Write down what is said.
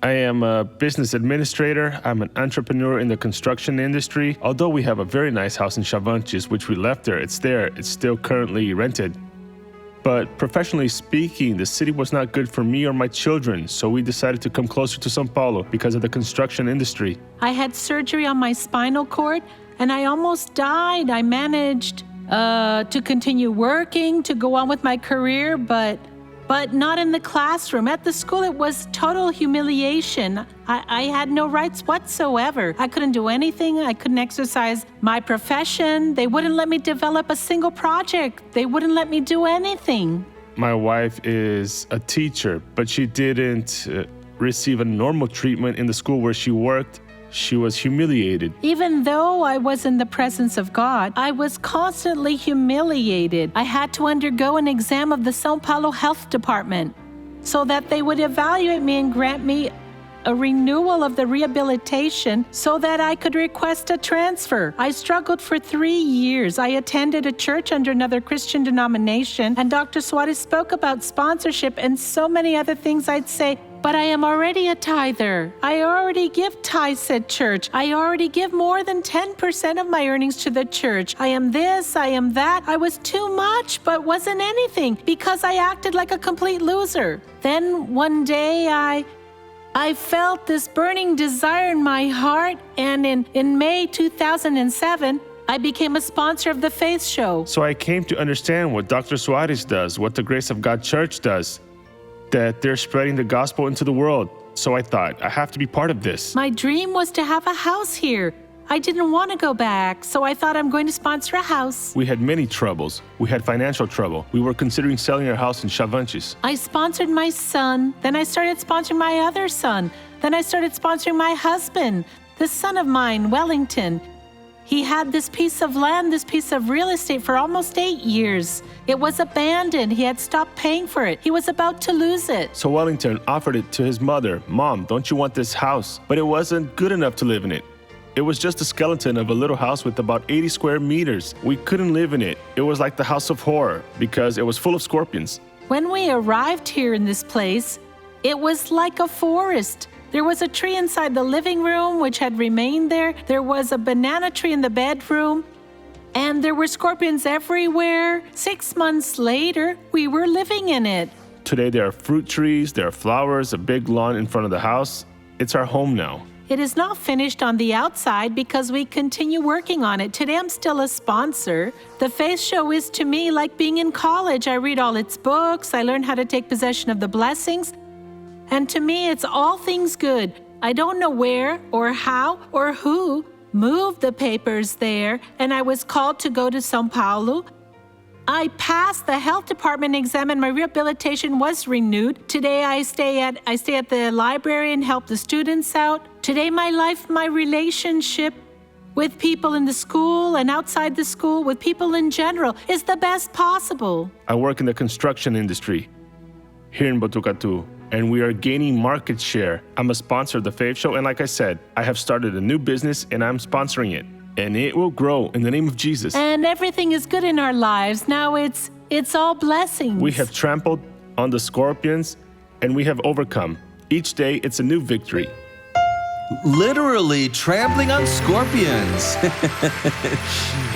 I am a business administrator. I'm an entrepreneur in the construction industry. Although we have a very nice house in Chavantes, which we left there, it's there. It's still currently rented. But professionally speaking, the city was not good for me or my children, so we decided to come closer to São Paulo because of the construction industry. I had surgery on my spinal cord, and I almost died. I managed to continue working, to go on with my career, but not in the classroom. At the school, it was total humiliation. I had no rights whatsoever. I couldn't do anything. I couldn't exercise my profession. They wouldn't let me develop a single project. They wouldn't let me do anything. My wife is a teacher, but she didn't receive a normal treatment in the school where she worked. She was humiliated. Even though I was in the presence of God, I was constantly humiliated. I had to undergo an exam of the São Paulo Health Department so that they would evaluate me and grant me a renewal of the rehabilitation so that I could request a transfer. I struggled for 3 years. I attended a church under another Christian denomination, and Dr. Soares spoke about sponsorship and so many other things. I'd say, but I am already a tither. I already give tithes at church. I already give more than 10% of my earnings to the church. I am this, I am that. I was too much, but wasn't anything because I acted like a complete loser. Then one day I felt this burning desire in my heart, and in May 2007, I became a sponsor of the Faith Show. So I came to understand what Dr. Soares does, what the Grace of God Church does, that they're spreading the gospel into the world. So I thought, I have to be part of this. My dream was to have a house here. I didn't want to go back, so I thought I'm going to sponsor a house. We had many troubles. We had financial trouble. We were considering selling our house in Chavantes. I sponsored my son, then I started sponsoring my other son, then I started sponsoring my husband, the son of mine, Wellington. He had this piece of land, this piece of real estate for almost 8 years. It was abandoned. He had stopped paying for it. He was about to lose it. So Wellington offered it to his mother. Mom, don't you want this house? But it wasn't good enough to live in it. It was just a skeleton of a little house with about 80 square meters. We couldn't live in it. It was like the house of horror because it was full of scorpions. When we arrived here in this place, it was like a forest. There was a tree inside the living room which had remained there. There was a banana tree in the bedroom. And there were scorpions everywhere. 6 months later, we were living in it. Today there are fruit trees, there are flowers, a big lawn in front of the house. It's our home now. It is not finished on the outside because we continue working on it. Today I'm still a sponsor. The Faith Show is to me like being in college. I read all its books. I learn how to take possession of the blessings. And to me, it's all things good. I don't know where or how or who moved the papers there, and I was called to go to São Paulo. I passed the health department exam and my rehabilitation was renewed. Today I stay at the library and help the students out. Today my life, my relationship with people in the school and outside the school, with people in general, is the best possible. I work in the construction industry here in Botucatu, and we are gaining market share. I'm a sponsor of the Faith Show, and like I said, I have started a new business and I'm sponsoring it. And it will grow in the name of Jesus. And everything is good in our lives. Now it's all blessings. We have trampled on the scorpions and we have overcome. Each day it's a new victory. Literally trampling on scorpions.